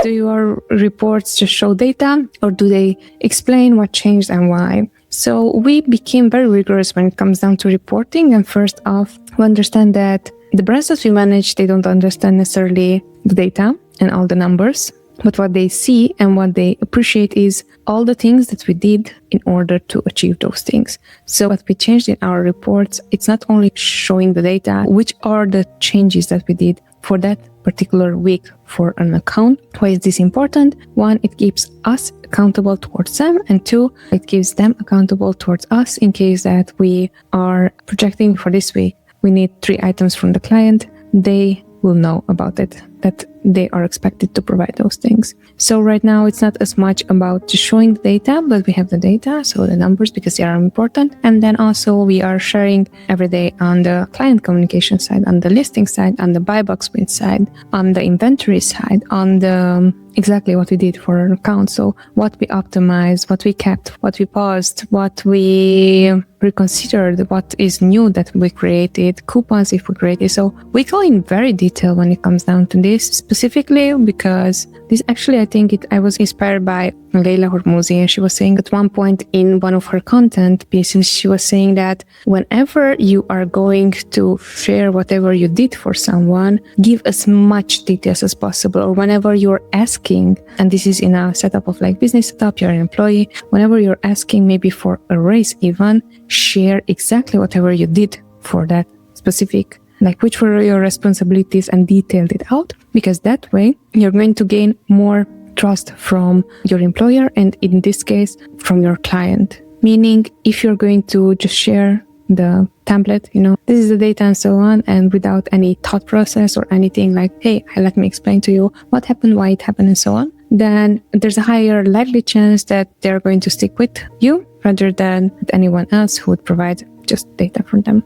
Do your reports just show data, or do they explain what changed and why? So we became very rigorous when it comes down to reporting. And first off, we understand that the brands that we manage, they don't understand necessarily the data and all the numbers, but what they see and what they appreciate is all the things that we did in order to achieve those things. So what we changed in our reports, it's not only showing the data, which are the changes that we did for that particular week for an account. Why is this important? One, it keeps us accountable towards them, and two, it gives them accountable towards us in case that we are projecting for this week. We need 3 items from the client. They will know about it, that they are expected to provide those things. So right now it's not as much about just showing the data, but we have the data, so the numbers, because they are important. And then also we are sharing every day on the client communication side, on the listing side, on the buy box win side, on the inventory side, on the exactly what we did for our account. So what we optimized, what we kept, what we paused, what we reconsidered, what is new that we created, coupons if we created. So we go in very detail when it comes down to this, specifically because this actually, I think I was inspired by Leila Hormouzi, and she was saying at one point in one of her content pieces, she was saying that whenever you are going to share whatever you did for someone, give as much details as possible. Or whenever you're asking, and this is in a setup of like business setup, you're an employee, whenever you're asking maybe for a raise even, share exactly whatever you did for that specific, like which were your responsibilities, and detailed it out, because that way you're going to gain more trust from your employer, and in this case from your client. Meaning, if you're going to just share the template, this is the data and so on, and without any thought process or anything like, hey, let me explain to you what happened, why it happened, and so on, then there's a higher likely chance that they're going to stick with you rather than with anyone else who would provide just data from them.